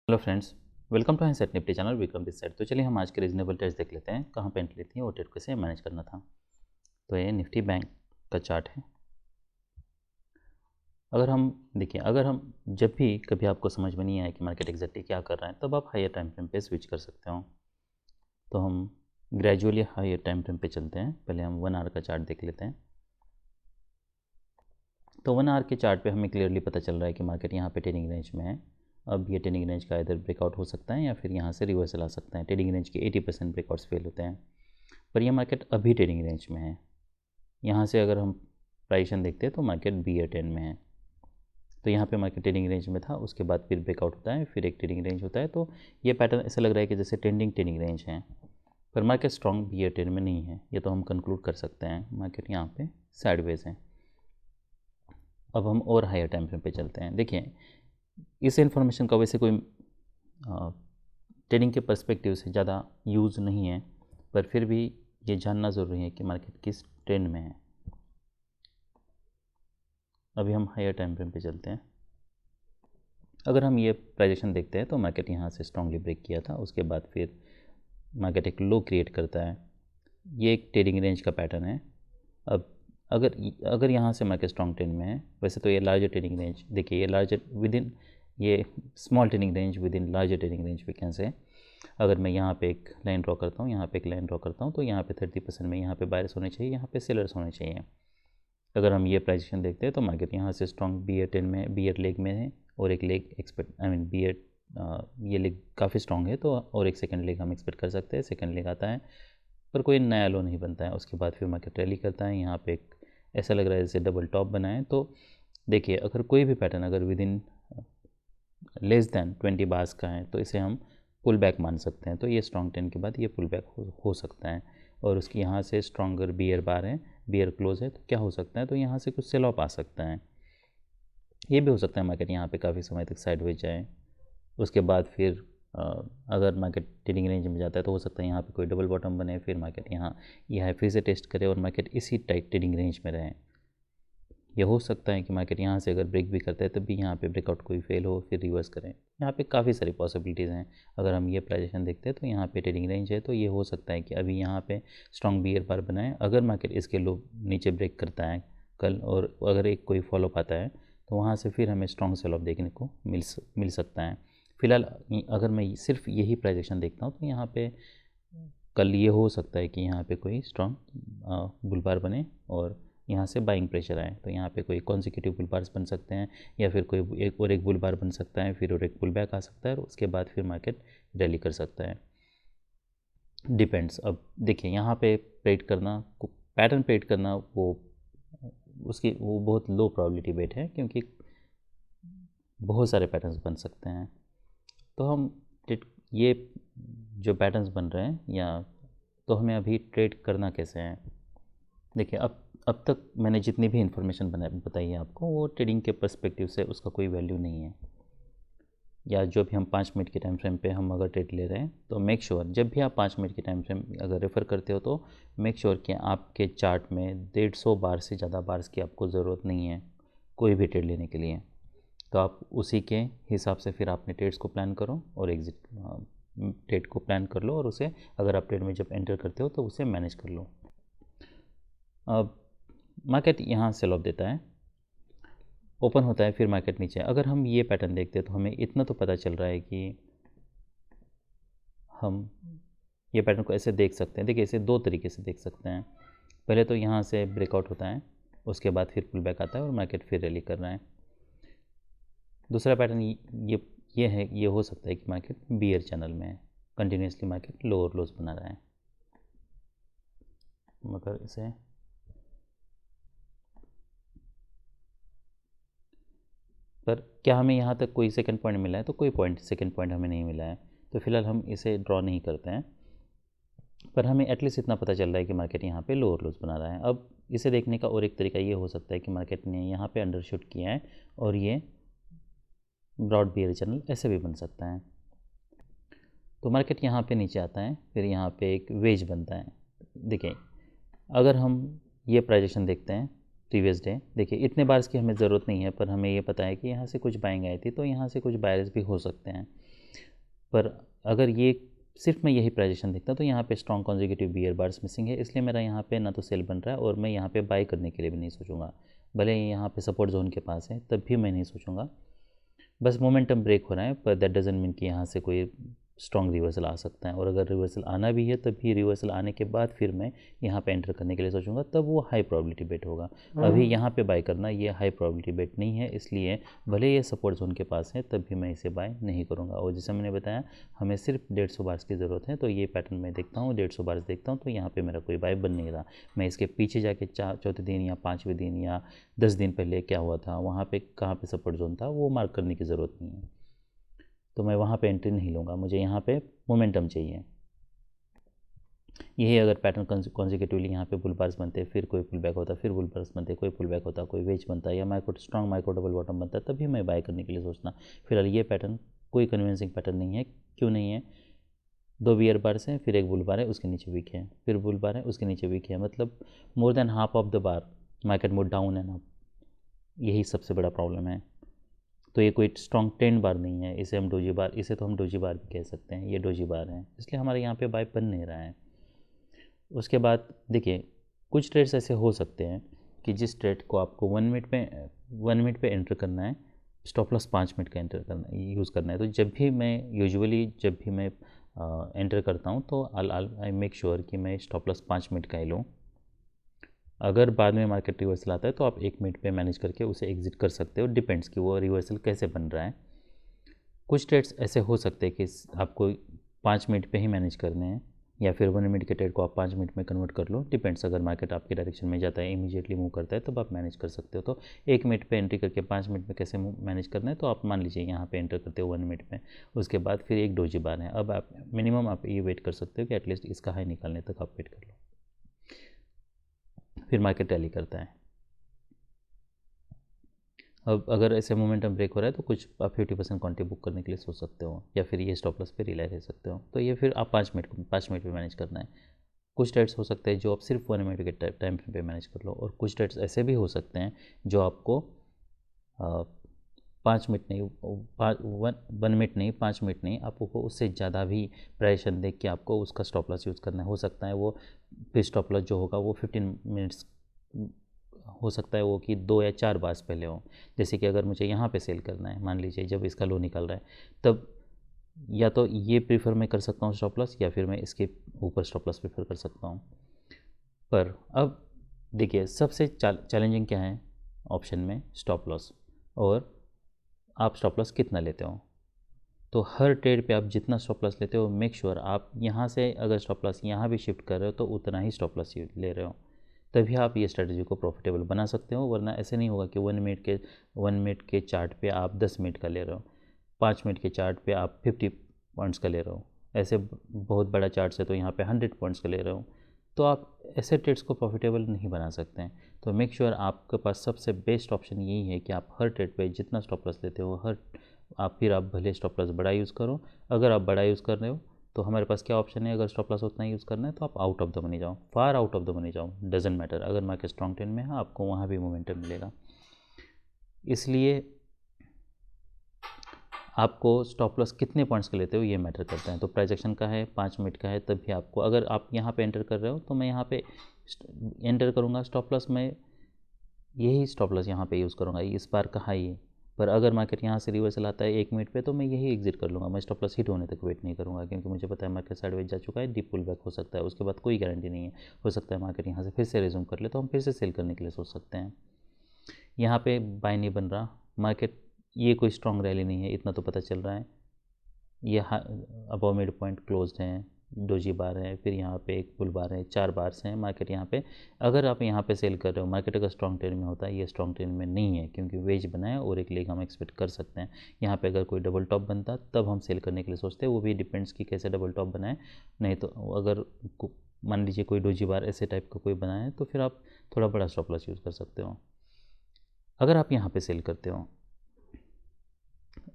Hello friends, welcome to set Nifty channel. Vikram this side. तो चलिए हम आज के रीजनेबल ट्रेड्स देख लेते हैं, कहाँ पे एंट्री थी और ट्रेड कैसे मैनेज करना था। तो ये निफ्टी बैंक का चार्ट है। अगर हम देखिए, अगर हम जब भी कभी आपको समझ में नहीं आए कि मार्केट एग्जैक्टली क्या कर रहा है, तब आप हायर टाइम फ्रेम पे स्विच कर सकते हो। तो हम ग्रेजुअली हायर टाइम फ्रेम पे चलते हैं। पहले हम 1 आवर का चार्ट देख लेते हैं। तो 1 आवर के चार्ट पे हमें क्लियरली पता चल रहा है कि मार्केट यहाँ पे ट्रेडिंग रेंज में है। अब ये ट्रेडिंग रेंज का इधर ब्रेकआउट हो सकता है या फिर यहाँ से रिवर्सल आ सकता है। ट्रेडिंग रेंज के 80% ब्रेकआउट्स फेल होते हैं, पर यह मार्केट अभी ट्रेडिंग रेंज में है। यहाँ से अगर हम प्राइसन देखते हैं तो मार्केट BA10 में है। तो यहाँ पे मार्केट ट्रेडिंग रेंज में था, उसके बाद फिर ब्रेकआउट होता है, फिर एक ट्रेडिंग रेंज होता है। तो ये पैटर्न ऐसा लग रहा है कि जैसे ट्रेडिंग रेंज है, पर मार्केट स्ट्रॉन्ग BA10 में नहीं है। ये तो हम कंक्लूड कर सकते हैं, मार्केट यहाँ पे साइडवेज है। अब हम और हायर टाइम फ्रेम पे चलते हैं। देखिए, इस इन्फॉर्मेशन का वैसे कोई ट्रेडिंग के पर्सपेक्टिव से ज़्यादा यूज़ नहीं है, पर फिर भी ये जानना ज़रूरी है कि मार्केट किस ट्रेंड में है। अभी हम हायर टाइम फ्रेम पे चलते हैं। अगर हम ये प्राइजेक्शन देखते हैं तो मार्केट यहाँ से स्ट्रांगली ब्रेक किया था, उसके बाद फिर मार्केट एक लो क्रिएट करता है। ये एक ट्रेडिंग रेंज का पैटर्न है। अब अगर अगर यहाँ से मार्केट स्ट्रॉन्ग ट्रेंड में है, वैसे तो ये लार्जर ट्रेडिंग रेंज, देखिए ये लार्जर विद इन, ये small trading range within larger trading range we can say. अगर मैं यहाँ पे एक लाइन ड्रॉ करता हूँ, यहाँ पे एक लाइन ड्रॉ करता हूँ, तो यहाँ पे 30% में यहाँ पे बायर्स होने चाहिए, यहाँ पे सेलर्स होने चाहिए। अगर हम ये प्राइजेशन देखते हैं तो मार्केट यहाँ से स्ट्रॉन्ग BA10 में, BA लेग में है, और एक लेग एक्सपेक्ट BA ये लेग काफ़ी स्ट्रॉन्ग है, तो और एक सेकंड लेग हम एक्सपेक्ट कर सकते हैं। सेकंड लेग आता है पर कोई नया लो नहीं बनता है, उसके बाद फिर मार्केट रैली करता है। यहाँ पे एक ऐसा लग रहा है जैसे डबल टॉप बना है। तो देखिए, अगर कोई भी पैटर्न अगर with in less than 20 bars का है तो इसे हम पुल बैक मान सकते हैं। तो ये स्ट्रॉन्ग ट्रेंड के बाद ये पुल बैक हो सकता है, और उसकी यहाँ से स्ट्रॉन्गर बियर बार है, बियर क्लोज है, तो क्या हो सकता है, तो यहाँ से कुछ सेल ऑफ आ सकता है। ये भी हो सकता है मार्केट यहाँ पे काफ़ी समय तक साइडवेज जाए, उसके बाद फिर अगर मार्केट ट्रेडिंग रेंज में जाता है तो हो सकता है यहाँ पे कोई डबल बॉटम बने, फिर मार्केट यहाँ यह फिर से टेस्ट करे और मार्केट इसी टाइट ट्रेडिंग रेंज में रहे। ये हो सकता है कि मार्केट यहाँ से अगर ब्रेक भी करता है तब भी यहाँ पे ब्रेकआउट कोई फेल हो, फिर रिवर्स करें। यहाँ पे काफ़ी सारी पॉसिबिलिटीज़ हैं। अगर हम ये प्राइजेशन देखते हैं तो यहाँ पे ट्रेडिंग रेंज है, तो ये हो सकता है कि अभी यहाँ पे स्ट्रॉन्ग बियर बार बनाए। अगर मार्केट इसके लो नीचे ब्रेक करता है कल, और अगर एक कोई फॉलो पाता है, तो वहाँ से फिर हमें स्ट्रॉन्ग सेल ऑफ देखने को मिल सकता है। फिलहाल अगर मैं सिर्फ यही प्राइजेशन देखता हूँ तो यहाँ पे कल ये हो सकता है कि यहाँ पे कोई स्ट्रॉन्ग बुल बार बने और यहाँ से बाइंग प्रेशर आए। तो यहाँ पे कोई कॉन्सिक्यूटिव बुल बार्स बन सकते हैं, या फिर कोई एक बुल बार बन सकता है, फिर और एक पुल बैक आ सकता है, और उसके बाद फिर मार्केट रैली कर सकता है। डिपेंड्स। अब देखिए, यहाँ पे प्रेडिक्ट करना, पैटर्न प्रेडिक्ट करना, वो बहुत लो प्रोबेबिलिटी वेट है, क्योंकि बहुत सारे पैटर्न्स बन सकते हैं। तो हम ये जो पैटर्न्स बन रहे हैं, या तो हमें अभी ट्रेड करना कैसे है। देखिए, अब तक मैंने जितनी भी इन्फॉर्मेशन बताई है आपको, वो ट्रेडिंग के पर्सपेक्टिव से उसका कोई वैल्यू नहीं है। या जो भी हम 5 मिनट के टाइम फ्रेम पे हम अगर ट्रेड ले रहे हैं, तो मेक श्योर जब भी आप 5 मिनट के टाइम फ्रेम अगर रेफ़र करते हो, तो मेक श्योर कि आपके चार्ट में 150 बार से ज़्यादा बार्स की आपको ज़रूरत नहीं है कोई भी ट्रेड लेने के लिए। तो आप उसी के हिसाब से फिर अपने ट्रेड्स को प्लान करो और एग्जिट ट्रेड को प्लान कर लो, और उसे अगर आप ट्रेड में जब एंटर करते हो तो उसे मैनेज कर लो। अब मार्केट यहाँ सेल ऑफ देता है, ओपन होता है, फिर मार्केट नीचे। अगर हम ये पैटर्न देखते हैं तो हमें इतना तो पता चल रहा है कि हम ये पैटर्न को ऐसे देख सकते हैं। देखिए, इसे दो तरीके से देख सकते हैं। पहले तो यहाँ से ब्रेकआउट होता है, उसके बाद फिर पुल बैक आता है और मार्केट फिर रैली कर रहा है। दूसरा पैटर्न ये है, ये हो सकता है कि मार्केट बियर चैनल में है, कंटिन्यूसली मार्केट लोअर लोज बना रहा है। मगर इसे पर क्या हमें यहाँ तक कोई सेकंड पॉइंट मिला है, तो कोई सेकंड पॉइंट हमें नहीं मिला है, तो फिलहाल हम इसे ड्रॉ नहीं करते हैं। पर हमें एटलीस्ट इतना पता चल रहा है कि मार्केट यहाँ पे लोअर लोज बना रहा है। अब इसे देखने का और एक तरीका ये हो सकता है कि मार्केट ने यहाँ पे अंडरशूट किया है और ये ब्रॉड बियर चैनल ऐसे भी बन सकता है। तो मार्केट यहाँ पे नीचे आता है, फिर यहाँ पे एक वेज बनता है। देखिए, अगर हम ये प्राइजेक्शन देखते हैं प्रीवियस डे, देखिए इतने बार्स की हमें ज़रूरत नहीं है, पर हमें ये पता है कि यहाँ से कुछ बाइंग आई थी, तो यहाँ से कुछ बायर्स भी हो सकते हैं। पर अगर ये सिर्फ मैं यही प्राइजेशन देखता तो यहाँ पे strong consecutive bear bars missing है, इसलिए मेरा यहाँ पे ना तो सेल बन रहा है और मैं यहाँ पे बाय करने के लिए भी नहीं सोचूंगा। भले ही यहाँ पे सपोर्ट जोन के पास है तब भी मैं नहीं सोचूंगा। बस मोमेंटम ब्रेक हो रहा है, पर दैट डजंट मीन कि यहाँ से कोई स्ट्रॉन्ग रिवर्सल आ सकता है। और अगर रिवर्सल आना भी है तब भी रिवर्सल आने के बाद फिर मैं यहाँ पे एंटर करने के लिए सोचूंगा, तब वो हाई प्रोबेबिलिटी बेट होगा। अभी यहाँ पे बाय करना ये हाई प्रोबेबिलिटी बेट नहीं है, इसलिए भले ये सपोर्ट जोन के पास है तब भी मैं इसे बाय नहीं करूँगा। और जैसे मैंने बताया हमें सिर्फ 150 बार्स की ज़रूरत है, तो ये पैटर्न मैं देखता हूँ 150 बार्स देखता हूँ, तो यहाँ पर मेरा कोई बाय बन नहीं रहा। मैं इसके पीछे जाके चौथे दिन या 5वें दिन या 10 दिन पहले क्या हुआ था, वहाँ पर कहाँ पर सपोर्ट जोन था, वो मार्क करने की ज़रूरत नहीं है। तो मैं वहाँ पे एंट्री नहीं लूँगा, मुझे यहाँ पे मोमेंटम चाहिए। यही अगर पैटर्न कॉन्जिक्यूटिवली यहाँ पे बुल बार्स बनते, फिर कोई पुल बैक होता, फिर बुल बार्स बनते, कोई पुल बैक होता, कोई वेज बनता या स्ट्रॉन्ग माइक्रो डबल बॉटम बनता, तभी मैं बाय करने के लिए सोचना। फिलहाल ये पैटर्न कोई कन्विंसिंग पैटर्न नहीं है। क्यों नहीं है? 2 बियर बार्स हैं, फिर एक बुल बार है, उसके नीचे वीक है, फिर बुल बार है, उसके नीचे वीक है, मतलब more than half of the bar market move down and up. यही सबसे बड़ा प्रॉब्लम है। तो ये कोई स्ट्रॉन्ग ट्रेंड बार नहीं है, इसे हम डोजी बार, इसे तो हम डोजी बार भी कह सकते हैं, ये डोजी बार है, इसलिए हमारे यहाँ पे बाय बन नहीं रहा है। उसके बाद देखिए कुछ ट्रेड्स ऐसे हो सकते हैं कि जिस ट्रेड को आपको 1 मिनट पे एंटर करना है, स्टॉप लॉस 5 मिनट का एंटर करना यूज़ करना है। तो जब भी मैं एंटर करता हूँ तो आई मेक श्योर कि मैं स्टॉप लॉस 5 मिनट का ही लूँ। अगर बाद में मार्केट रिवर्सल आता है तो आप 1 मिनट पे मैनेज करके उसे एग्जिट कर सकते हो, डिपेंड्स कि वो रिवर्सल कैसे बन रहा है। कुछ ट्रेड्स ऐसे हो सकते हैं कि आपको 5 मिनट पे ही मैनेज करने हैं, या फिर 1 मिनट के ट्रेड को आप 5 मिनट में कन्वर्ट कर लो, डिपेंड्स। अगर मार्केट आपके डायरेक्शन में जाता है, इमीडिएटली मूव करता है, तब आप मैनेज कर सकते हो। तो 1 मिनट पे एंट्री करके 5 मिनट में कैसे मैनेज करना है, तो आप मान लीजिए यहाँ पे एंटर करते हो 1 मिनट में, उसके बाद फिर एक डोजी बार है। अब आप मिनिमम आप ये वेट कर सकते हो कि एटलीस्ट इसका हाई निकालने तक आप वेट कर लो, फिर मार्केट रैली करता है। अब अगर ऐसे मोमेंटम ब्रेक हो रहा है तो कुछ आप 50% क्वांटिटी बुक करने के लिए सोच सकते हो, या फिर ये स्टॉप लॉस पे रिलाई रह सकते हो। तो ये फिर आप 5 मिनट पे मैनेज करना है। कुछ ट्रेड्स हो सकते हैं जो आप सिर्फ 1 मिनट के टाइम फ्रेम पे मैनेज कर लो, और कुछ ट्रेड्स ऐसे भी हो सकते हैं जो आपको 5 मिनट नहीं, 1 मिनट नहीं, 5 मिनट नहीं, आपको उससे ज़्यादा भी प्राइजेशन देख के आपको उसका स्टॉप लॉस यूज़ करना है। हो सकता है वो फिर स्टॉप लॉस जो होगा वो 15 मिनट्स हो सकता है वो कि 2 या 4 बार्स पहले हो। जैसे कि अगर मुझे यहाँ पे सेल करना है, मान लीजिए जब इसका लो निकल रहा है, तब या तो ये प्रीफर मैं कर सकता हूँ स्टॉप लॉस, या फिर मैं इसके ऊपर स्टॉप लॉस प्रीफर कर सकता हूँ। पर अब देखिए सबसे चैलेंजिंग क्या है ऑप्शन में, स्टॉप लॉस, और आप स्टॉप लॉस कितना लेते हो। तो हर ट्रेड पे आप जितना स्टॉप लॉस लेते हो, मेक श्योर आप यहाँ से अगर स्टॉप लॉस यहाँ भी शिफ्ट कर रहे हो तो उतना ही स्टॉप लॉस ले रहे हो, तभी आप ये स्ट्रेटजी को प्रॉफिटेबल बना सकते हो। वरना ऐसे नहीं होगा कि 1 मिनट के चार्ट पे आप 10 मिनट का ले रहे हो, 5 मिनट के चार्ट पे आप 50 पॉइंट्स का ले रहे हो, ऐसे बहुत बड़ा चार्ट से तो यहाँ पे 100 पॉइंट्स का ले रहे हो, तो आप ऐसे ट्रेड्स को प्रॉफिटेबल नहीं बना सकते हैं। तो मेक श्योर आपके पास सबसे बेस्ट ऑप्शन यही है कि आप हर ट्रेड पे जितना स्टॉप लॉस लेते हो, आप भले स्टॉप लॉस बड़ा यूज़ करो। अगर आप बड़ा यूज़ कर रहे हो तो हमारे पास क्या ऑप्शन है, अगर स्टॉप लॉस उतना यूज़ करना है तो आप आउट ऑफ द मनी जाओ, far out of the money जाओ, डजेंट मैटर। अगर मार्केट स्ट्रॉन्ग ट्रेंड में है आपको वहाँ भी मोमेंटम मिलेगा। इसलिए आपको स्टॉप लॉस कितने पॉइंट्स का लेते हो ये मैटर करता है। तो प्राइस एक्शन का है, 5 मिनट का है, तब भी आपको, अगर आप यहाँ पे एंटर कर रहे हो तो मैं यहाँ पे एंटर करूँगा, स्टॉप लॉस मैं यही स्टॉप लॉस यहाँ पे यूज़ करूँगा, इस बार का हाई है। पर अगर मार्केट यहाँ से रिवर्सल आता है 1 मिनट पे तो मैं यही एग्जिट कर लूँगा, मैं स्टॉप लॉस हिट होने तक वेट नहीं करूँगा, क्योंकि मुझे पता है मार्केट साइडवेज जा चुका है, डीप पुल बैक हो सकता है, उसके बाद कोई गारंटी नहीं है, हो सकता है मार्केट यहाँ से फिर से रिज्यूम कर ले तो हम फिर से सेल करने के लिए सोच सकते हैं। यहाँ पे बाय नहीं बन रहा मार्केट, ये कोई स्ट्रॉन्ग रैली नहीं है, इतना तो पता चल रहा है। ये अबव मिड पॉइंट क्लोज्ड हैं, डोजी बार है, फिर यहाँ पे एक बुल बार है, 4 बार्स हैं मार्केट यहाँ पे। अगर आप यहाँ पे सेल कर रहे हो, मार्केट अगर स्ट्रॉन्ग ट्रेंड में होता है, ये स्ट्रॉन्ग ट्रेंड में नहीं है क्योंकि वेज बना है और एक लेग हम एक्सपेक्ट कर सकते हैं। यहाँ पे अगर कोई डबल टॉप बनता तब हम सेल करने के लिए सोचते हैं, वो भी डिपेंड्स कि कैसे डबल टॉप बनाए। नहीं तो अगर मान लीजिए कोई डोजी बार ऐसे टाइप का कोई बनाए है तो फिर आप थोड़ा बड़ा स्टॉप लॉस यूज़ कर सकते हो। अगर आप यहाँ पे सेल करते हो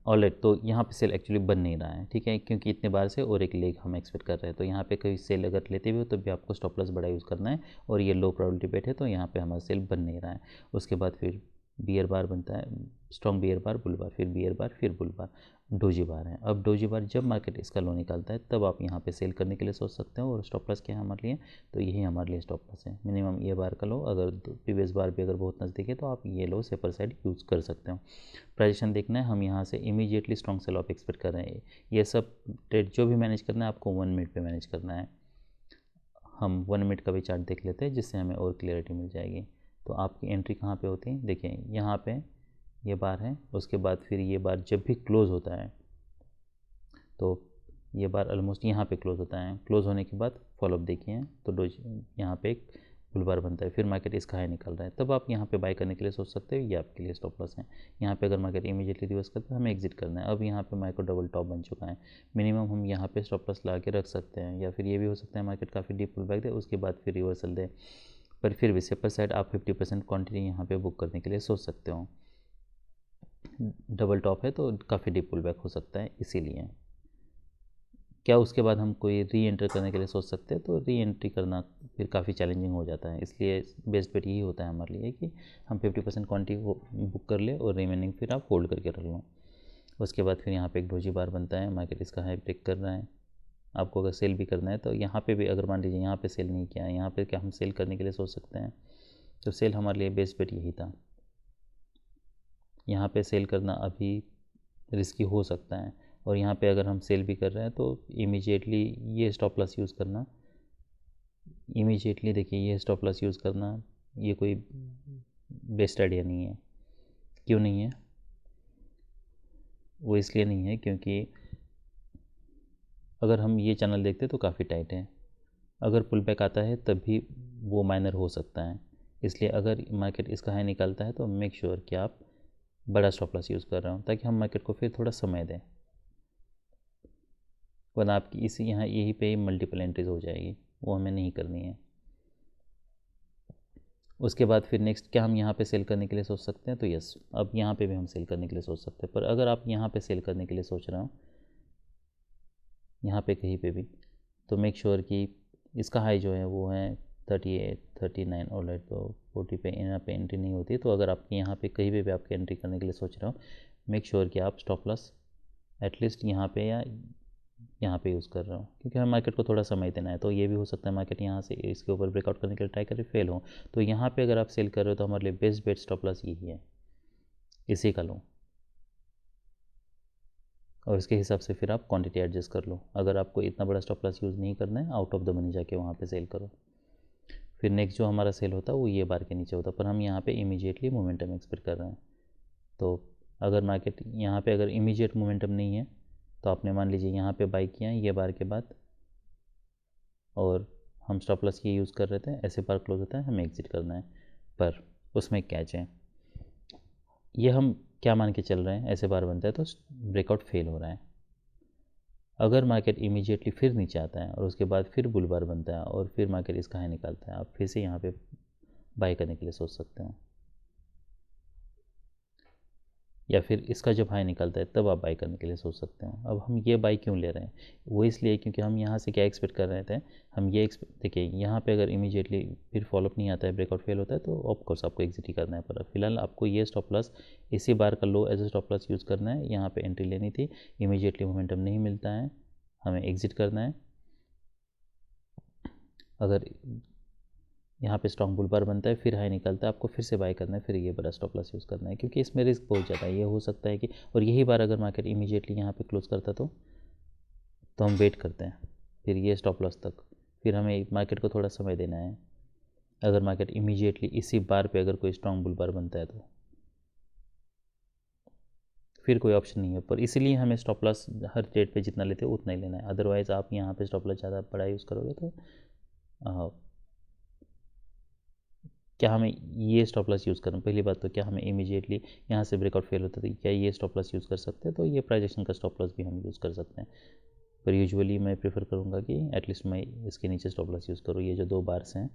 ऑलराइट, तो यहाँ पे सेल एक्चुअली बन नहीं रहा है, ठीक है, क्योंकि इतने बार से और एक लेग हम एक्सपेक्ट कर रहे हैं। तो यहाँ पे कोई सेल अगर लेते भी हो तो भी आपको स्टॉप लॉस बड़ा यूज़ करना है, और ये लो प्रोबेबिलिटी बेट है तो यहाँ पे हमारा सेल बन नहीं रहा है। उसके बाद फिर बियर बार बनता है, स्ट्रॉन्ग बियर बार, बुल बार, फिर बियर बार, फिर बुल बार। डोजी बार है। अब डोजी बार जब मार्केट इसका लो निकालता है तब आप यहाँ पे सेल करने के लिए सोच सकते हो। और स्टॉप लॉस क्या है हमारे लिए, तो यही हमारे लिए स्टॉप लॉस है। मिनिमम ये बार का लो, अगर प्रीवियस बार भी अगर बहुत नज़दीक है तो आप ये लो सेपर साइड यूज़ कर सकते हो। प्राइजेशन देखना है, हम यहाँ से immediately strong cell of expect कर रहे हैं। ये सब ट्रेड जो भी मैनेज करना है आपको 1 मिनट पे मैनेज करना है। हम 1 मिनट का भी चार्ट देख लेते हैं जिससे हमें और क्लियरिटी मिल जाएगी। तो आपकी एंट्री कहाँ पे होती है, देखिए यहाँ पे ये बार है, उसके बाद फिर ये बार जब भी क्लोज़ होता है तो ये बार ऑलमोस्ट यहाँ पे क्लोज़ होता है। क्लोज़ होने के बाद फॉलोअप देखिए तो डोज यहाँ पे एक बुल बार बनता है, फिर मार्केट इसका हाई निकल रहा है, तब आप यहाँ पे बाय करने के लिए सोच सकते हो। ये आपके लिए स्टॉप लॉस है। यहाँ पे अगर मार्केट इमीडिएटली रिवर्स करता है हमें एग्जिट करना है। अब यहाँ पे मार्केट डबल टॉप बन चुका है, मिनिमम हम यहाँ पे स्टॉप लॉस ला के रख सकते हैं। या फिर ये भी हो सकता है मार्केट काफ़ी डीप पुल बैक दे, उसके बाद फिर रिवर्सल दे, पर फिर भी सेपर साइड आप 50% क्वान्टिटी यहाँ पे बुक करने के लिए सोच सकते हो। डबल टॉप है तो काफ़ी डीप पुल बैक हो सकता है, इसीलिए क्या उसके बाद हम कोई री एंटर करने के लिए सोच सकते हैं, तो री एंट्री करना फिर काफ़ी चैलेंजिंग हो जाता है। इसलिए बेस्ट बेट यही होता है हमारे लिए कि हम 50% क्वान्टिटी बुक कर ले और रिमेनिंग फिर आप होल्ड करके रख लो। उसके बाद फिर यहाँ पे एक डोजी बार बनता है, मार्केट इसका हाई ब्रेक कर रहा है। आपको अगर सेल भी करना है तो यहाँ पे भी अगर मान लीजिए यहाँ पे सेल नहीं किया है, यहाँ पे क्या हम सेल करने के लिए सोच सकते हैं, तो सेल हमारे लिए बेस्ट बेट यही था। यहाँ पे सेल करना अभी रिस्की हो सकता है, और यहाँ पे अगर हम सेल भी कर रहे हैं तो इमीडिएटली ये स्टॉप लॉस यूज़ करना, इमीडिएटली देखिए ये स्टॉप लॉस यूज़ करना ये कोई बेस्ट आइडिया नहीं है। क्यों नहीं है, वो इसलिए नहीं है क्योंकि अगर हम ये चैनल देखते तो काफ़ी टाइट है, अगर पुल बैक आता है तब भी वो माइनर हो सकता है। इसलिए अगर मार्केट इसका हाई निकालता है तो मेक श्योर कि आप बड़ा स्टॉप लॉस यूज़ कर रहे हो, ताकि हम मार्केट को फिर थोड़ा समय दें, वरना आपकी इसी यहाँ यहीं पे मल्टीपल एंट्रीज हो जाएगी, वो हमें नहीं करनी है। उसके बाद फिर नेक्स्ट क्या हम यहाँ पे सेल करने के लिए सोच सकते हैं, तो यस अब यहाँ पे भी हम सेल करने के लिए सोच सकते हैं। पर अगर आप यहाँ पे सेल करने के लिए सोच रहे हो यहाँ पे कहीं पे भी, तो मेक श्योर कि इसका हाई जो है वो है 38 39 ऑलराइट, तो 40 पे यहाँ पे एंट्री नहीं होती है। तो अगर आपकी यहाँ पे कहीं पे भी आपकी एंट्री करने के लिए सोच रहे हो, मेक श्योर कि आप स्टॉप लॉस एटलीस्ट यहाँ पे या यहाँ पे यूज़ कर रहा हूँ, क्योंकि हमें मार्केट को थोड़ा समय देना है। तो ये भी हो सकता है मार्केट यहाँ से इसके ऊपर ब्रेकआउट करने के लिए ट्राई करे, फेल हो, तो यहाँ पे अगर आप सेल कर रहे हो तो हमारे लिए बेस्ट बेट स्टॉप लॉस यही है, इसी का लो, और इसके हिसाब से फिर आप क्वांटिटी एडजस्ट कर लो। अगर आपको इतना बड़ा स्टॉप लॉस यूज़ नहीं करना है, आउट ऑफ द मनी जाके वहाँ पे सेल करो। फिर नेक्स्ट जो हमारा सेल होता है वो ये बार के नीचे होता है, पर हम यहाँ पे इमीडिएटली मोमेंटम एक्सपेक्ट कर रहे हैं। तो अगर मार्केट यहाँ पे अगर इमीडिएट मोमेंटम नहीं है तो आपने मान लीजिए यहाँ पे बाई किया है ये बार के बाद, और हम स्टॉप लॉस ये यूज़ कर रहे थे, ऐसे बार क्लोज होता है हमें एग्जिट करना है। पर उसमें कैच है, ये हम क्या मान के चल रहे हैं, ऐसे बार बनता है तो ब्रेकआउट फेल हो रहा है। अगर मार्केट इमीडिएटली फिर नीचे आता है और उसके बाद फिर बुल बार बनता है और फिर मार्केट इसका हाई निकालता है, आप फिर से यहाँ पे बाई करने के लिए सोच सकते हो, या फिर इसका जब हाई निकलता है तब आप बाई करने के लिए सोच सकते हो। अब हम ये बाई क्यों ले रहे हैं, वो इसलिए क्योंकि हम यहाँ से क्या एक्सपेक्ट कर रहे थे, हम ये देखिए यहाँ पे अगर इमीडिएटली फिर फॉलोअप नहीं आता है, ब्रेकआउट फेल होता है, तो ऑफकोर्स आपको एग्जिट ही करना है। पर फिलहाल आपको ये स्टॉप लॉस इसी बार का low as a stop loss use करना है, यहाँ पे एंट्री लेनी थी, इमीडिएटली मोमेंटम नहीं मिलता है, हमें एग्जिट करना है। अगर यहाँ पे स्ट्रॉन्ग बुल बार बनता है फिर हाई निकलता है, आपको फिर से बाय करना है, फिर ये बड़ा स्टॉप लॉस यूज़ करना है, क्योंकि इसमें रिस्क बहुत ज़्यादा है। ये हो सकता है कि, और यही बार अगर मार्केट इमीडिएटली यहाँ पे क्लोज करता तो हम वेट करते हैं फिर ये स्टॉप लॉस तक, फिर हमें मार्केट को थोड़ा समय देना है। अगर मार्केट इमीडिएटली इसी बार पे अगर कोई स्ट्रॉन्ग बुल बार बनता है तो फिर कोई ऑप्शन नहीं है। पर इसीलिए हमें स्टॉप लॉस हर ट्रेड पे जितना लेते हो उतना ही लेना है, अदरवाइज़ आप यहाँ पे स्टॉप लॉस ज़्यादा बड़ा यूज़ करोगे तो क्या हमें ये स्टॉप लॉस यूज़ करना, पहली बात तो क्या हमें इमीडिएटली यहाँ से ब्रेकआउट फेल होता है, क्या ये स्टॉप लॉस यूज़ कर सकते हैं, तो ये प्राइजेक्शन का स्टॉप लॉस भी हम यूज़ कर सकते हैं। पर यूजुअली मैं प्रेफर करूँगा कि एटलीस्ट मैं इसके नीचे स्टॉप लॉस यूज़ करूँ। ये जो 2 बार्स हैं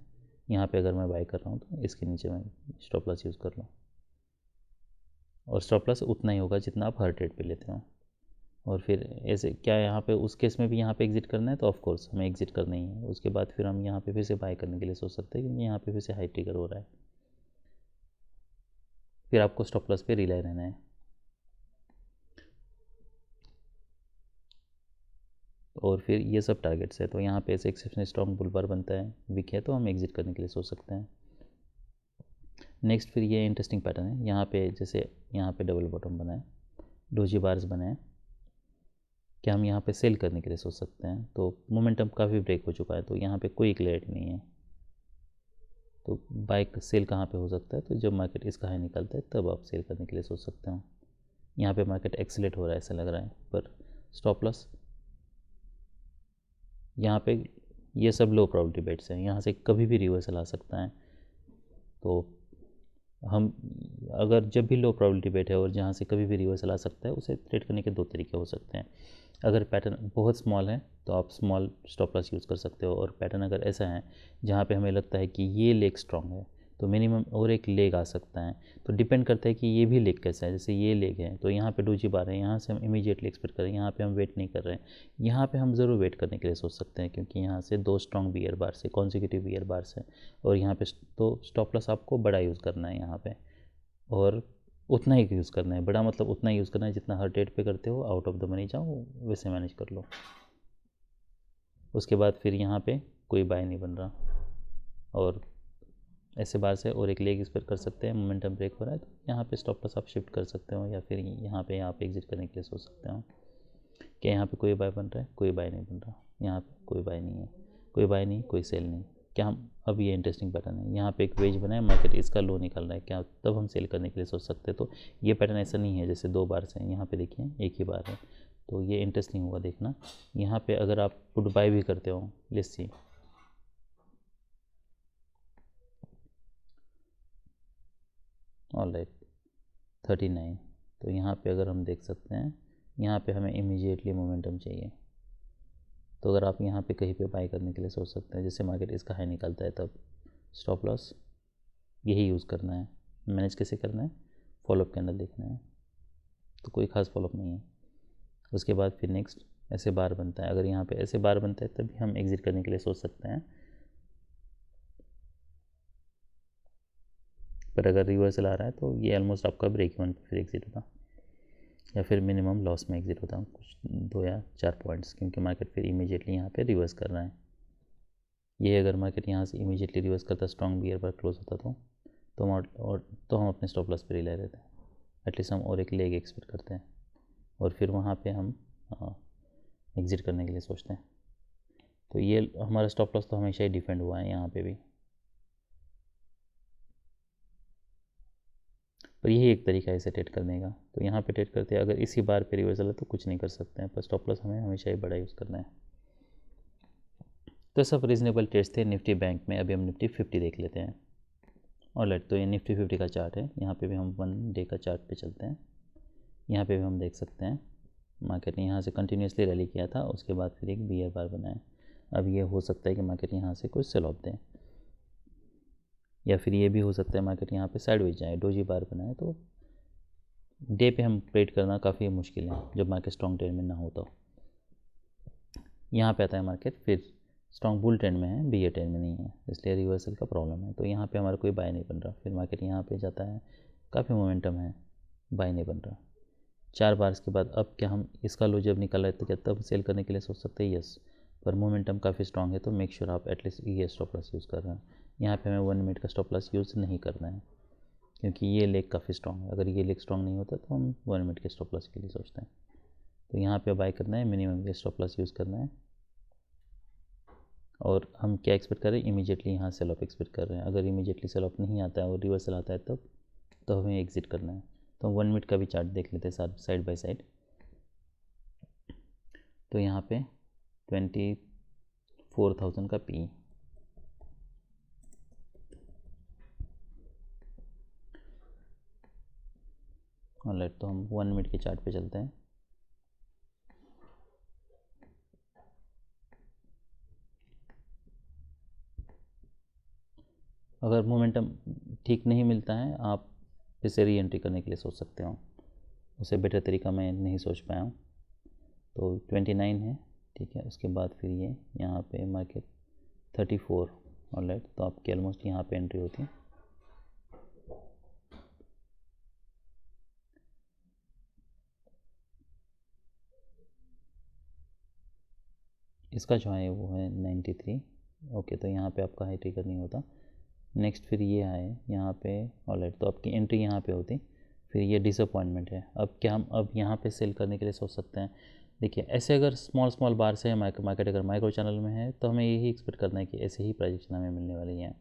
यहाँ पे अगर मैं बाय कर रहा हूँ तो इसके नीचे मैं स्टॉप लॉस यूज़ कर लूँ, और स्टॉप लॉस उतना ही होगा जितना आप हर ट्रेड पे लेते हो। और फिर ऐसे क्या यहाँ पे उस केस में भी यहाँ पे एग्जिट करना है, तो ऑफ कोर्स हमें एग्जिट करना ही है। उसके बाद फिर हम यहाँ पे फिर से बाय करने के लिए सोच सकते हैं, क्योंकि यहाँ पे फिर से हाई ट्रिगर हो रहा है, फिर आपको स्टॉप लॉस पे रिलाई रहना है। और फिर ये सब टारगेट्स है। तो यहाँ पे ऐसे एक्सेप्शनल स्ट्रॉन्ग बुल बार बनता है, वीक है तो हम एग्जिट करने के लिए सोच सकते हैं। नेक्स्ट फिर ये इंटरेस्टिंग पैटर्न है, यहाँ पे जैसे यहाँ पे डबल बॉटम बना है, डोजी बार्स बने हैं, क्या हम यहाँ पे सेल करने के लिए सोच सकते हैं? तो मोमेंटम काफ़ी ब्रेक हो चुका है, तो यहाँ पे कोई क्लैरिटी नहीं है। तो बाय सेल कहाँ पे हो सकता है? तो जब मार्केट इसका हाई निकलता है तब आप सेल करने के लिए सोच सकते हो। यहाँ पे मार्केट एक्सीलेट हो रहा है ऐसा लग रहा है, पर स्टॉप लॉस यहाँ पे, ये सब लो प्रोबेबिलिटी बेट्स हैं, यहाँ से कभी भी रिवर्सल आ सकता है। तो हम अगर जब भी लो प्रोबेबिलिटी बेट है और जहाँ से कभी भी रिवर्सल आ सकता है, उसे ट्रेड करने के दो तरीके हो सकते हैं। अगर पैटर्न बहुत स्मॉल है तो आप स्मॉल स्टॉप लॉस यूज़ कर सकते हो, और पैटर्न अगर ऐसा है जहाँ पे हमें लगता है कि ये लेग स्ट्रॉन्ग है तो मिनिमम और एक लेग आ सकता है। तो डिपेंड करता है कि ये भी लेग कैसा है। जैसे ये लेग है तो यहाँ पे डोजी बार है, यहाँ से हम इमीडिएटली एक्सपेक्ट करें, यहाँ पे हम वेट नहीं कर रहे हैं, यहाँ पे हम ज़रूर वेट करने के लिए सोच सकते हैं, क्योंकि यहाँ से दो स्ट्रॉन्ग बियर बार से कॉन्जिक्यूटिव बियर बार से, और यहाँ पे तो स्टॉप लॉस आपको बड़ा यूज़ करना है यहाँ पे, और उतना ही यूज़ करना है। बड़ा मतलब उतना ही यूज़ करना है जितना हर डेट पे करते हो, आउट ऑफ द मनी जाओ वैसे मैनेज कर लो। उसके बाद फिर यहाँ पे कोई बाय नहीं बन रहा, और ऐसे बार से और एक लेग इस पर कर सकते हैं, मोमेंटम ब्रेक हो रहा है तो यहाँ पे स्टॉप लॉस आप शिफ्ट कर सकते हो, या फिर यहाँ पे आप एग्जिट करने के लिए सोच सकते हो। क्या यहाँ पे कोई बाय बन रहा है? कोई बाय नहीं बन रहा, यहाँ पे कोई बाय नहीं है, कोई बाय नहीं, कोई सेल नहीं। क्या हम, अब ये इंटरेस्टिंग पैटर्न है, यहाँ पे एक वेज बना है, मार्केट इसका लो निकल रहा है, क्या तब हम सेल करने के लिए सोच सकते हैं? तो ये पैटर्न ऐसा नहीं है जैसे दो बार से, यहाँ पे देखिए एक ही बार है, तो ये इंटरेस्टिंग होगा देखना। यहाँ पे अगर आप पुट बाय भी करते हो, लेट्स सी, ऑलराइट 39, तो यहाँ पे अगर हम देख सकते हैं, यहाँ पे हमें इमीडिएटली मोमेंटम चाहिए। तो अगर आप यहाँ पे कहीं पे बाय करने के लिए सोच सकते हैं, जैसे मार्केट इसका हाई निकलता है तब स्टॉप लॉस यही यूज़ करना है। मैनेज कैसे करना है? फॉलोअप कैंडल देखना है, तो कोई खास फॉलोअप नहीं है। उसके बाद फिर नेक्स्ट ऐसे बार बनता है, अगर यहाँ पे ऐसे बार बनता है तभी हम एग्जिट करने के लिए सोच सकते हैं। पर अगर रिवर्सल आ रहा है तो ये ऑलमोस्ट आपका ब्रेक इवन पे फिर एग्जिट होता, या फिर मिनिमम लॉस में एग्जिट होता कुछ 2 या 4 पॉइंट्स, क्योंकि मार्केट फिर इमीडिएटली यहाँ पे रिवर्स कर रहा है। ये अगर मार्केट यहाँ से इमीडिएटली रिवर्स करता, स्ट्रॉन्ग बियर पर क्लोज होता तो हम अपने स्टॉप लॉस पर ही ले लेते हैं। एटलीस्ट हम और एक लेग एक्सपेक्ट करते हैं, और फिर वहाँ पे हम एग्ज़िट करने के लिए सोचते हैं। तो ये हमारा स्टॉप लॉस तो हमेशा ही डिफेंड हुआ है यहाँ पे भी, पर यही एक तरीका है इसे ट्रेड करने का। तो यहाँ पे ट्रेड करते हैं, अगर इसी बार पे रिवर्सल है तो कुछ नहीं कर सकते हैं, पर स्टॉप लॉस हमें हमेशा ही बड़ा यूज़ करना है। तो सब रीजनेबल ट्रेड्स थे निफ्टी बैंक में। अभी हम निफ्टी 50 देख लेते हैं। ऑलराइट, तो ये निफ्टी 50 का चार्ट है, यहाँ पे भी हम 1 डे का चार्ट पे चलते हैं। यहाँ पे भी हम देख सकते हैं मार्केट ने यहाँ से कंटिन्यूसली रैली किया था, उसके बाद फिर एक बियर बार बना है। अब ये हो सकता है कि मार्केट यहाँ से कुछ सेल ऑफ दें, या फिर ये भी हो सकता है मार्केट यहाँ पे साइडवेज जाए, डोजी बार बनाए। तो डे पे हम ट्रेड करना काफ़ी मुश्किल है जब मार्केट स्ट्रॉन्ग ट्रेंड में ना हो। तो यहाँ पे आता है मार्केट फिर स्ट्रॉन्ग बुल ट्रेंड में है, बियर ट्रेंड में नहीं है, इसलिए रिवर्सल का प्रॉब्लम है। तो यहाँ पे हमारा कोई बाय नहीं बन रहा, फिर मार्केट यहाँ पे जाता है, काफ़ी मोमेंटम है, बाय नहीं बन रहा 4 बार्स के बाद। अब क्या हम इसका लो जब निकल रहा है तो क्या तब सेल करने के लिए सोच सकते हैं? यस, पर मोमेंटम काफ़ी स्ट्रॉन्ग है, तो मेक श्योर आप एटलीस्ट ये स्टॉप लॉस यूज़ कर रहे हैं। यहाँ पे हमें 1 मिनट का स्टॉप लॉस यूज़ नहीं करना है, क्योंकि ये लेग काफ़ी स्ट्रॉन्ग है। अगर ये लेग स्ट्रॉन्ग नहीं होता तो हम 1 मिनट के स्टॉप लॉस के लिए सोचते हैं। तो यहाँ पे बाय करना है, मिनिमम ये स्टॉप लॉस यूज़ करना है, और हम क्या एक्सपेक्ट कर रहे हैं? इमीडिएटली यहाँ सेल ऑफ एक्सपेक्ट कर रहे हैं। अगर इमीडिएटली सेल ऑफ नहीं आता है और रिवर्सल आता है तब तो हमें एग्जिट करना है। तो 1 मिनट का भी चार्ट देख लेते हैं साइड बाय साइड। तो यहाँ पे 24,000 का पी, ऑलराइट, तो हम 1 मिनट के चार्ट पे चलते हैं। अगर मोमेंटम ठीक नहीं मिलता है, आप फिर से री एंट्री करने के लिए सोच सकते हो, उससे बेटर तरीका मैं नहीं सोच पाया हूँ। तो 29 है, ठीक है। उसके बाद फिर ये यहाँ पे मार्केट 34, ऑलराइट, तो आपकी ऑलमोस्ट यहाँ पे एंट्री होती है। इसका जो है वो है 93। ओके, तो यहाँ पे आपका हाई ट्रिगर नहीं होता। नेक्स्ट फिर ये आए यहाँ पे, ऑलराइट, तो आपकी एंट्री यहाँ पे होती। फिर ये डिसअपॉइंटमेंट है। अब क्या हम अब यहाँ पे सेल करने के लिए सोच सकते हैं? देखिए, ऐसे अगर स्मॉल स्मॉल बार से मार्केट अगर माइक्रो चैनल में है तो हमें यही एक्सपेक्ट करना है कि ऐसे ही प्राइजेक्शन हमें मिलने वाली हैं।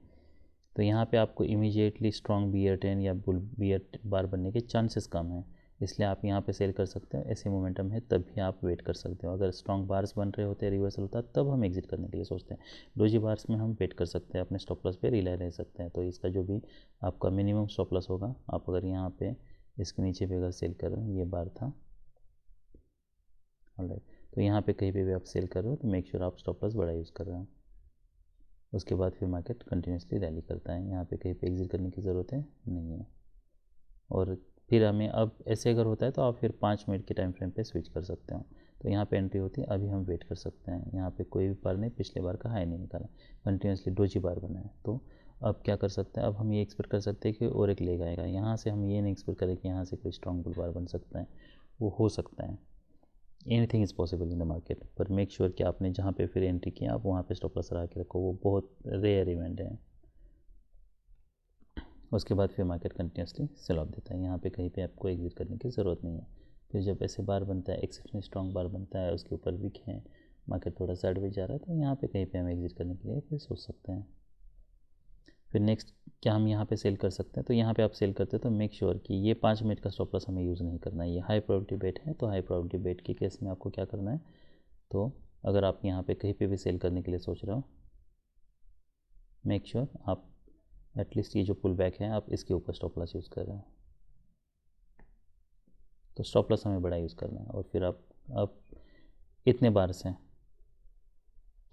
तो यहाँ पे आपको इमीडिएटली स्ट्रॉन्ग बियर ट्रेंड या बुल बियर बार बनने के चांसेस कम हैं, इसलिए आप यहाँ पे सेल कर सकते हो। ऐसे मोमेंटम है तब भी आप वेट कर सकते हो। अगर स्ट्रॉन्ग बार्स बन रहे होते हैं, रिवर्सल होता है, तब हम एग्जिट करने के लिए सोचते हैं। डोजी बार्स में हम वेट कर सकते हैं, अपने स्टॉप लॉस पे रिलाई रह सकते हैं। तो इसका जो भी आपका मिनिमम स्टॉप लॉस होगा, आप अगर यहाँ पे इसके नीचे भी अगर सेल कर रहे हो, ये बार था, ऑलराइट, तो यहाँ पे कहीं पे भी आप सेल कर रहे हो तो मेक श्योर आप स्टॉप लॉस बड़ा यूज़ कर रहे हो। उसके बाद फिर मार्केट कंटिन्यूसली रैली करता है, यहाँ पे कहीं पे एग्जिट करने की ज़रूरत है नहीं है। और फिर हमें अब ऐसे अगर होता है तो आप फिर 5 मिनट के टाइम फ्रेम पे स्विच कर सकते हो। तो यहाँ पे एंट्री होती है, अभी हम वेट कर सकते हैं। यहाँ पे कोई भी बार नहीं, पिछले बार का हाई नहीं निकाला, कंटिन्यूसली डोजी बार बना है। तो अब क्या कर सकते हैं? अब हम ये एक्सपेक्ट कर सकते हैं कि और एक लेग आएगा। यहाँ से हम ये नहीं एक्सपेक्ट करें कि यहाँ से कोई स्ट्रॉन्ग बुल बार बन सकता है, वो हो सकता है। Anything is possible in the market, पर मेक श्योर कि आपने जहाँ पे फिर एंट्री किया आप वहाँ पे स्टॉप लॉस लगा के रखो, वो बहुत रेयर इवेंट है। उसके बाद फिर मार्केट कंटिन्यूसली सेल ऑफ देता है, यहाँ पे कहीं पे आपको एग्जिट करने की ज़रूरत नहीं है। फिर जब ऐसे बार बनता है, एक्सेप्शनली स्ट्रॉन्ग बार बनता है, उसके ऊपर वीक है, मार्केट थोड़ा साइडवेज जा रहा है, तो यहाँ पे कहीं पे हम एग्जिट करने के लिए फिर सोच सकते हैं। फिर नेक्स्ट क्या हम यहाँ पे सेल कर सकते हैं? तो यहाँ पे आप सेल करते हैं तो मेक श्योर कि ये 5 मिनट का स्टॉप लॉस हमें यूज़ नहीं करना है। ये हाई प्रोबेबिलिटी बेट है, तो हाई प्रोबेबिलिटी बेट के केस में आपको क्या करना है? तो अगर आप यहाँ पे कहीं पे भी सेल करने के लिए सोच रहे हो, मेक श्योर आप एटलीस्ट ये जो पुल बैक है आप इसके ऊपर स्टॉप लॉस यूज़ कर रहे हो। तो स्टॉप लॉस हमें बड़ा यूज़ करना है। और फिर आप इतने बार से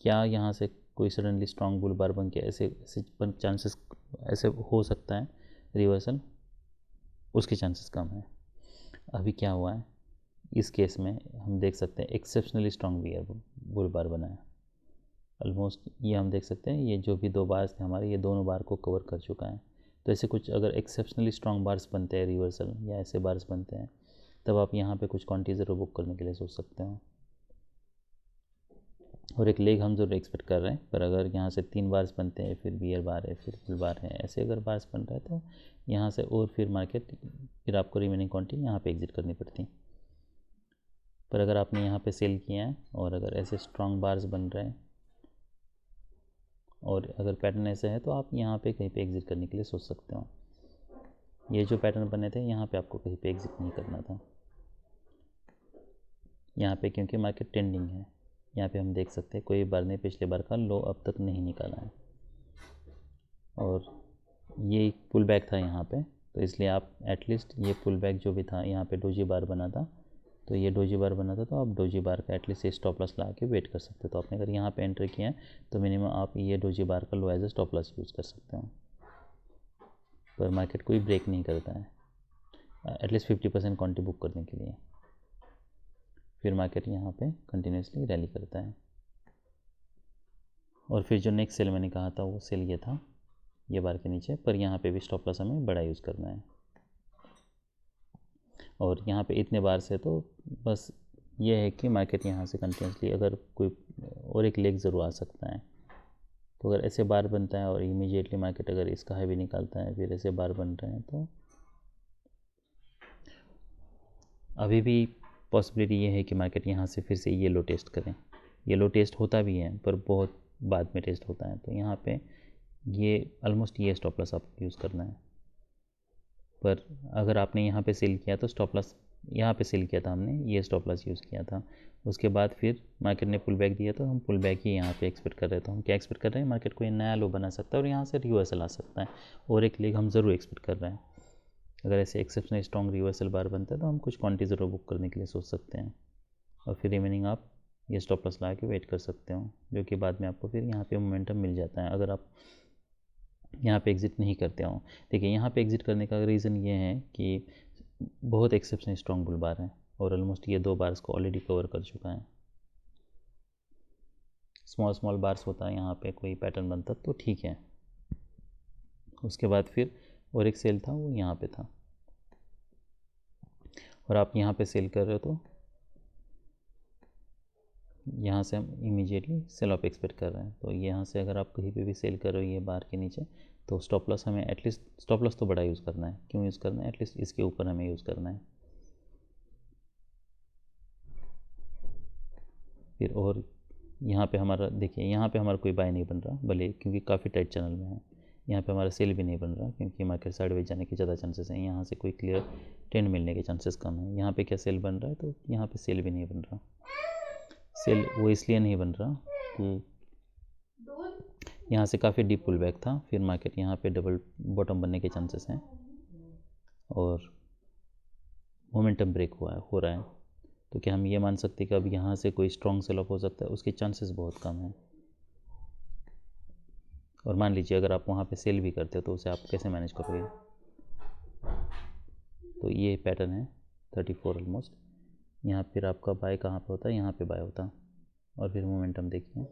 क्या यहाँ से कोई सडनली स्ट्रॉन्ग बुल बार बन के ऐसे ऐसे चांसेस ऐसे हो सकता है रिवर्सल, उसके चांसेस कम है। अभी क्या हुआ है इस केस में, हम देख सकते हैं एक्सेप्शनली स्ट्रॉन्ग बियर बुल बार बना है। ऑलमोस्ट ये हम देख सकते हैं, ये जो भी 2 बार्स थे हमारे, ये दोनों बार को कवर कर चुका है। तो ऐसे कुछ अगर एक्सेप्शनली स्ट्रॉन्ग बार्स बनते हैं रिवर्सल या ऐसे बार्स बनते हैं, तब आप यहाँ पे कुछ क्वांटिटी ज़रूर बुक करने के लिए सोच सकते हो। और एक लेग हम ज़रूर एक्सपेक्ट कर रहे हैं, पर अगर यहाँ से 3 बार्स बनते हैं, फिर बियर बार है, फिर बुल बार है, ऐसे अगर बार्स बन रहा है तो यहाँ से और फिर मार्केट, फिर आपको रिमेनिंग क्वांटिटी यहाँ पे एग्जिट करनी पड़ती। पर अगर आपने यहाँ पे सेल किया है और अगर ऐसे स्ट्रॉन्ग बार्स बन रहे हैं और अगर पैटर्न ऐसे है, तो आप यहाँ पे कहीं पे एग्जिट करने के लिए सोच सकते हो। ये जो पैटर्न बने थे यहाँ पे आपको कहीं पे एग्जिट नहीं करना था, यहाँ पे क्योंकि मार्केट ट्रेंडिंग है। यहाँ पे हम देख सकते हैं कोई बार ने पिछले बार का लो अब तक नहीं निकाला है, और ये एक पुल बैक था यहाँ पे, तो इसलिए आप एटलीस्ट ये पुल बैक जो भी था यहाँ पे डोजी बार बना था, तो ये डोजी बार बना था, तो आप डोजी बार का एटलीस्ट स्टॉप लॉस लगा के वेट कर सकते हो। तो आपने अगर यहाँ पे एंटर किया है तो मिनिमम आप ये डोजी बार का low as a stop loss use कर सकते हो। पर मार्केट कोई ब्रेक नहीं करता है एटलीस्ट 50% क्वांटिटी बुक करने के लिए। फिर मार्केट यहाँ पे कंटिन्यूसली रैली करता है। और फिर जो नेक्स्ट सेल मैंने कहा था वो सेल ये था, ये बार के नीचे, पर यहाँ पे भी स्टॉप लॉस हमें बड़ा यूज़ करना है। और यहाँ पे इतने बार से तो बस ये है कि मार्केट यहाँ से कंटिन्यूसली अगर कोई और एक लेग ज़रूर आ सकता है। तो अगर ऐसे बार बनता है और इमीडिएटली मार्केट अगर इसका हाई भी निकालता है, फिर ऐसे बार बन रहे हैं, तो अभी भी पॉसिबिलिटी ये है कि मार्केट यहाँ से फिर से ये लो टेस्ट करें। ये लो टेस्ट होता भी है पर बहुत बाद में टेस्ट होता है, तो यहाँ पे ये ऑलमोस्ट ये स्टॉप लॉस आपको यूज़ करना है। पर अगर आपने यहाँ पे सेल किया तो स्टॉप लॉस यहाँ पे सेल किया था हमने, ये स्टॉप लॉस यूज़ किया था। उसके बाद फिर मार्केट ने पुल बैक दिया तो हम पुल बैक ही यहाँ पे एक्सपेक्ट कर रहे थे। हम क्या एक्सपेक्ट कर रहे हैं? मार्केट कोई नया लो बना सकता है और यहाँ से रिवर्सल आ सकता है, और एक लेग हम ज़रूर एक्सपेक्ट कर रहे हैं। अगर ऐसे एक्सेप्शनल स्ट्रॉन्ग रिवर्सल बार बनता है तो हम कुछ क्वांटिटी ज़रूर बुक करने के लिए सोच सकते हैं, और फिर रिमेनिंग आप ये स्टॉप लॉस लगा के वेट कर सकते हो, जो कि बाद में आपको फिर यहाँ पे मोमेंटम मिल जाता है अगर आप यहाँ पे एग्ज़िट नहीं करते हो। देखिए, यहाँ पे एग्ज़िट करने का रीज़न ये है कि बहुत एक्सेप्शनल स्ट्रॉन्ग बुल बार है और ऑलमोस्ट ये 2 बार्स को ऑलरेडी कवर कर चुका है। स्मॉल स्मॉल बार्स होता है यहाँ पे कोई पैटर्न बनता तो ठीक है। उसके बाद फिर और एक सेल था वो यहाँ पे था, और आप यहाँ पे सेल कर रहे हो तो यहाँ से हम इमीडिएटली सेल ऑफ एक्सपेक्ट कर रहे हैं। तो यहाँ से अगर आप कहीं पे भी सेल कर रहे हो ये बार के नीचे, तो स्टॉप लॉस हमें एटलीस्ट, स्टॉप लॉस तो बड़ा यूज़ करना है। क्यों यूज़ करना है? एटलीस्ट इसके ऊपर हमें यूज़ करना है। फिर और यहाँ पे हमारा देखिए, यहाँ पे हमारा कोई बाय नहीं बन रहा, भले क्योंकि काफ़ी टाइट चैनल में है। यहाँ पे हमारा सेल भी नहीं बन रहा क्योंकि मार्केट साइडवेज जाने के ज़्यादा चांसेस हैं। यहाँ से कोई क्लियर ट्रेंड मिलने के चांसेस कम है। यहाँ पे क्या सेल बन रहा है? तो यहाँ पे सेल भी नहीं बन रहा। सेल वो इसलिए नहीं बन रहा कि यहाँ से काफ़ी डीप पुल बैक था, फिर मार्केट यहाँ पे डबल बॉटम बनने के चांसेस हैं और मोमेंटम ब्रेक हो रहा है। तो क्या हम ये मान सकते हैं कि अब यहाँ से कोई स्ट्रॉन्ग सेल ऑफ हो सकता है? उसके चांसेस बहुत कम हैं। और मान लीजिए अगर आप वहाँ पे सेल भी करते हो तो उसे आप कैसे मैनेज करोगे? तो ये पैटर्न है 34 ऑलमोस्ट। यहाँ फिर आपका बाय कहाँ पे होता है? यहाँ पे बाय होता, और फिर मोमेंटम देखिए।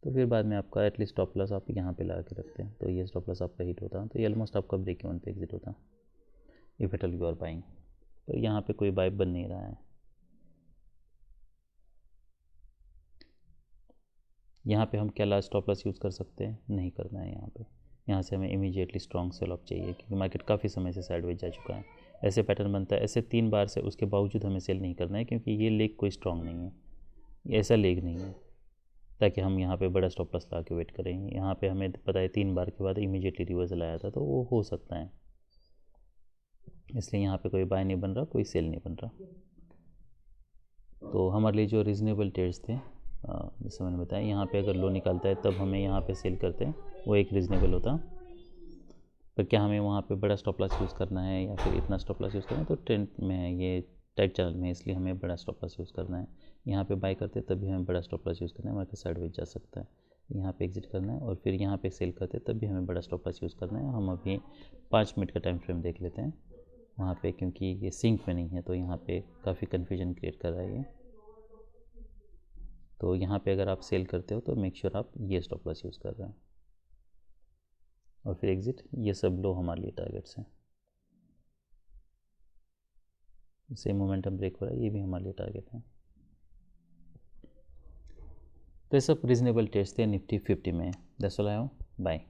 तो फिर बाद में आपका एटलीस्ट स्टॉप लॉस आप यहाँ पे लगा के रखते हैं, तो ये स्टॉप लॉस आपका हिट होता, तो ये ऑलमोस्ट आपका ब्रेक इवन पे एग्जिट होता if at all you are buying. पर यहाँ पे कोई बाय बन नहीं रहा है। यहाँ पे हम क्या लास्ट स्टॉप लॉस यूज़ कर सकते हैं? नहीं करना है यहाँ पे। यहाँ से हमें इमीडिएटली स्ट्रॉन्ग सेल ऑफ चाहिए क्योंकि मार्केट काफ़ी समय से साइडवेज जा चुका है। ऐसे पैटर्न बनता है, ऐसे 3 बार से, उसके बावजूद हमें सेल नहीं करना है क्योंकि ये लेग कोई स्ट्रॉन्ग नहीं है, ये ऐसा लेग नहीं है ताकि हम यहाँ पे बड़ा स्टॉप लॉस ला के वेट करें। यहाँ पे हमें पता है 3 बार के बाद इमीडिएटली रिवर्सल आया था, तो वो हो सकता है, इसलिए यहाँ पे कोई बाय नहीं बन रहा, कोई सेल नहीं बन रहा। तो हमारे लिए जो रीज़नेबल ट्रेड्स थे, जैसे मैंने बताया, यहाँ पे अगर लो निकालता है तब हमें यहाँ पे सेल करते हैं, वो एक रीज़नेबल होता। पर क्या हमें वहाँ पे बड़ा स्टॉप लॉस यूज़ करना है या फिर इतना स्टॉप लॉस यूज़ करना है? तो ट्रेंड में है, ये टाइट चैनल में है, इसलिए हमें बड़ा स्टॉप लॉस यूज़ करना है। यहाँ पे बाय करते तब भी हमें बड़ा स्टॉप लॉस यूज़ करना है, मार्केट साइडवेज जा सकता है। यहाँ पे एग्जिट करना है, और फिर यहाँ पे सेल करते तब भी हमें बड़ा स्टॉप लॉस यूज़ करना है। हम अभी 5 मिनट का टाइम फ्रेम देख लेते हैं वहाँ पे, क्योंकि ये सिंक में नहीं है तो यहाँ पे काफ़ी कन्फ्यूजन क्रिएट कर रहा है ये। तो यहाँ पे अगर आप सेल करते हो तो मेक श्योर आप ये स्टॉप लॉस यूज़ कर रहे हैं, और फिर एग्ज़िट। ये सब लो हमारे लिए टारगेट्स हैं। सेम मोमेंटम ब्रेक हो रहा है, ये भी हमारे लिए टारगेट है। तो ये सब रीजनेबल ट्रेड्स थे निफ्टी 50 में। That's all I have. Bye.